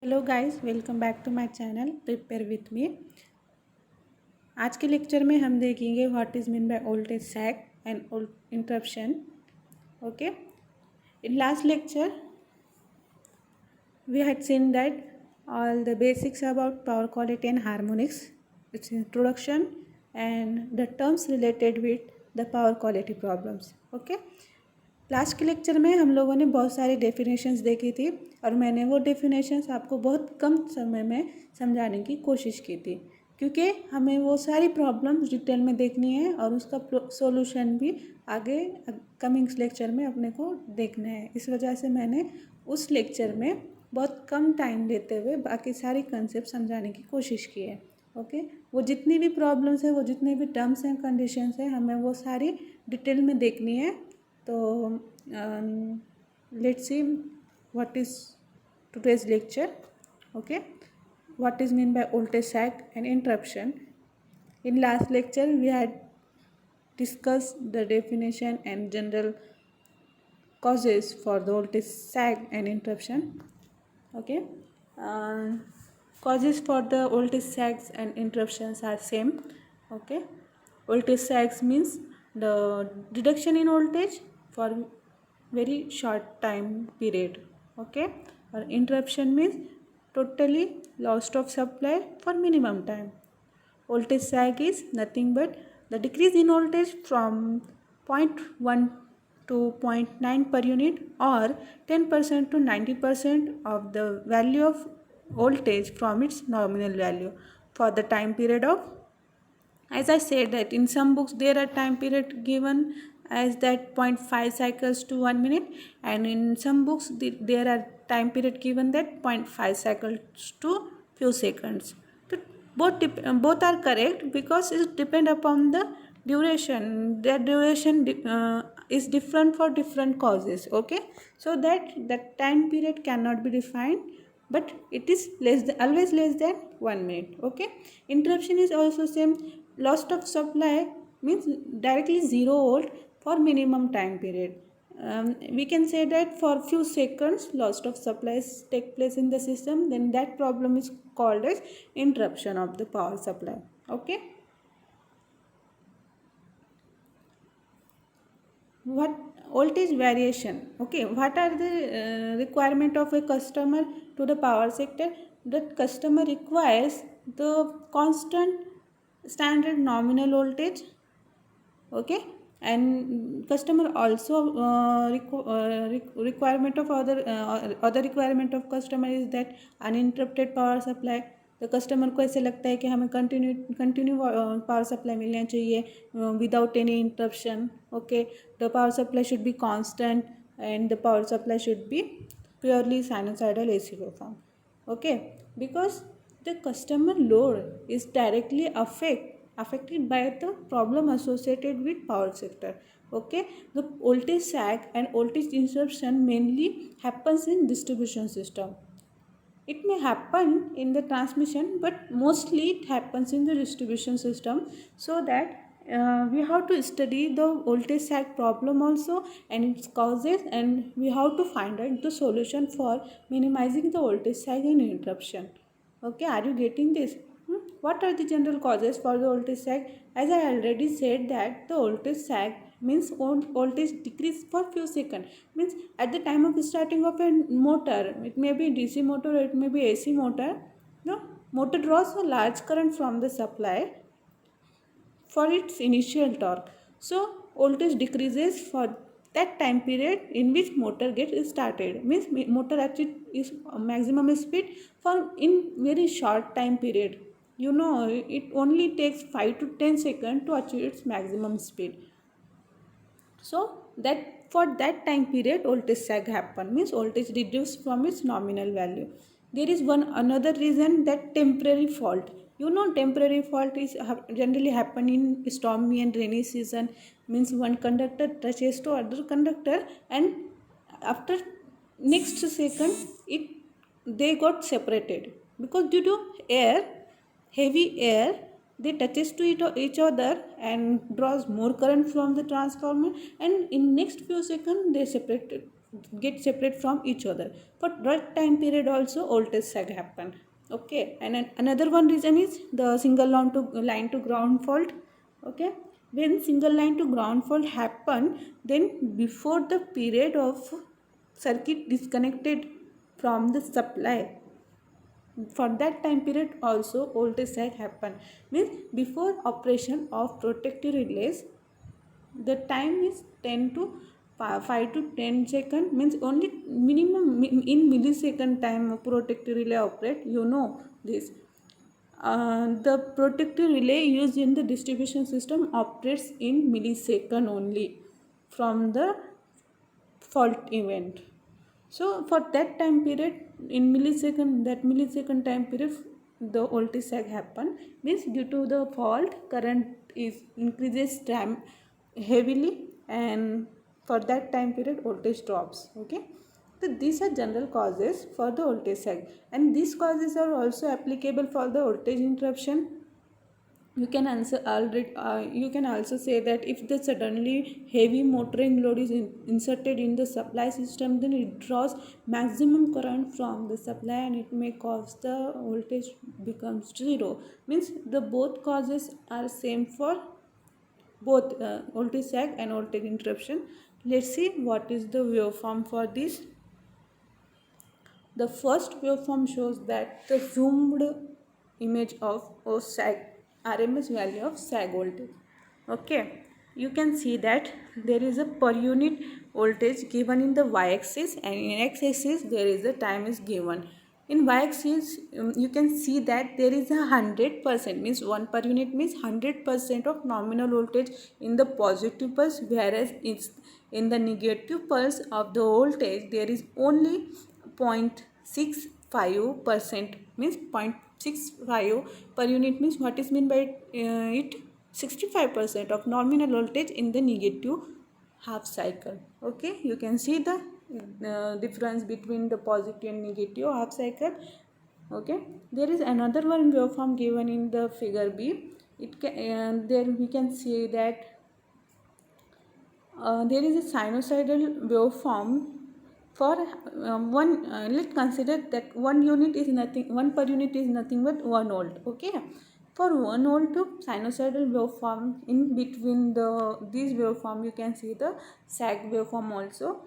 Hello guys, welcome back to my channel prepare with me. आज के lecture में हम देखेंगे what is mean by voltage sag and interruption. Okay, in last lecture we had seen that all the basics about power quality and harmonics, its introduction and the terms related with the power quality problems. Okay, last के lecture में हम लोगों ने बहुत सारी definitions देखी थी और मैंने वो डेफिनेशंस आपको बहुत कम समय में समझाने की कोशिश की थी, क्योंकि हमें वो सारी प्रॉब्लम्स डिटेल में देखनी है और उसका सॉल्यूशन भी आगे कमिंग लेक्चर में अपने को देखना है। इस वजह से मैंने उस लेक्चर में बहुत कम टाइम लेते हुए बाकी सारी कंसेप्ट समझाने की कोशिश की है। ओके, वो जितनी भी प्रॉब्लम्स है, वो जितने भी टर्म्स एंड कंडीशंस हैं, हमें वो सारी डिटेल में देखनी है। तो let's see what is today's lecture. Okay, what is mean by voltage sag and interruption? In last lecture we had discussed the definition and general causes for the voltage sag and interruption. Okay, causes for the voltage sags and interruptions are same. Okay, voltage sags means the reduction in voltage for very short time period. Okay, or interruption means totally loss of supply for minimum time. Voltage sag is nothing but the decrease in voltage from 0.1 to 0.9 per unit or 10% to 90% of the value of voltage from its nominal value for the time period of, as I said that in some books there are time period given as that 0.5 cycles to 1 minute, and in some books there are time period given that 0.5 cycles to few seconds. So both are correct because it depend upon the duration. Their duration is different for different causes. Okay, so that time period cannot be defined, but it is always less than 1 minute. Okay, interruption is also same. Loss of supply means directly 0 volt for minimum time period. We can say that for few seconds loss of supplies take place in the system, then that problem is called as interruption of the power supply. Okay, what voltage variation? Okay, what are the requirement of a customer to the power sector? That customer requires the constant standard nominal voltage. Okay, and customer also requirement of other requirement of customer is that uninterrupted power supply. तो customer को ऐसे लगता है कि हमें continue power supply मिलना चाहिए without any interruption. Okay, the power supply should be constant and the power supply should be purely sinusoidal AC waveform. Okay, because the customer load is directly affected by the problem associated with power sector. Okay, the voltage sag and voltage interruption mainly happens in distribution system. It may happen in the transmission, but mostly it happens in the distribution system. So that we have to study the voltage sag problem also and its causes, and we have to find out the solution for minimizing the voltage sag and interruption. Okay, are you getting this? What are the general causes for the voltage sag? As I already said that the voltage sag means voltage decrease for few seconds. Means at the time of starting of a motor, it may be DC motor or it may be AC motor. No, motor draws a large current from the supply for its initial torque. So voltage decreases for that time period in which motor gets started. Means motor actually is maximum speed for in very short time period. You know, it only takes 5 to 10 seconds to achieve its maximum speed. So that for that time period voltage sag happen, means voltage reduced from its nominal value. There is one another reason, that temporary fault. You know, temporary fault is generally happen in stormy and rainy season. Means one conductor touches to other conductor and after next second they got separated because due to heavy air, they touches to each other and draws more current from the transformer, and in next few seconds they separated get separate from each other. For that time period also voltage sag happen. Okay, and another one reason is the single line to ground fault. Okay, when single line to ground fault happen, then before the period of circuit disconnected from the supply, for that time period also voltage sag happen. Means before operation of protective relays, the time is 10 to 5 to 10 second, means only minimum in millisecond time protective relay operate, you know this. The protective relay used in the distribution system operates in millisecond only from the fault event. So for that time period, in millisecond, that millisecond time period, the voltage sag happen. Means due to the fault, current is increases time heavily, and for that time period voltage drops. Okay, so these are general causes for the voltage sag, and these causes are also applicable for the voltage interruption. You can answer already. You can also say that if the suddenly heavy motoring load is inserted in the supply system, then it draws maximum current from the supply, and it may cause the voltage becomes zero. Means the both causes are same for both voltage sag and voltage interruption. Let's see what is the waveform for this. The first waveform shows that the zoomed image of a sag RMS value of sag voltage. Okay, you can see that there is a per unit voltage given in the y-axis, and in x-axis there is a time is given. In y-axis you can see that there is 100%, means 1 per unit means 100% of nominal voltage in the positive pulse, whereas it's in the negative pulse of the voltage there is only 0.65%, means 0.65 per unit. Means what is mean by it? 65% of nominal voltage in the negative half cycle. Okay, you can see the difference between the positive and negative half cycle. Okay, there is another one waveform given in the figure B. It can, there we can see that there is a sinusoidal waveform for let's consider that 1 per unit is nothing but 1 volt. Okay, for 1 volt to sinusoidal waveform, in between these waveform you can see the sag waveform also.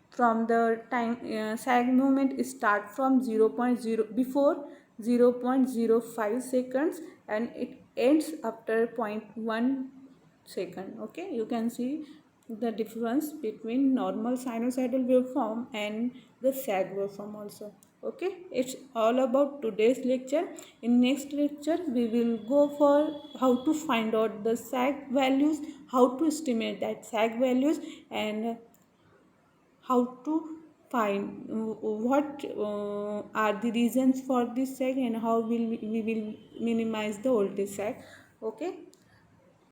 From the time sag movement start from 0.0 before 0.05 seconds, and it ends after 0.1 second. Okay, you can see the difference between normal sinusoidal waveform and the sag waveform also. Okay, it's all about today's lecture. In next lecture we will go for how to find out the sag values, how to estimate that sag values, and how to find what are the reasons for this sag, and how we will minimize the voltage sag. Okay,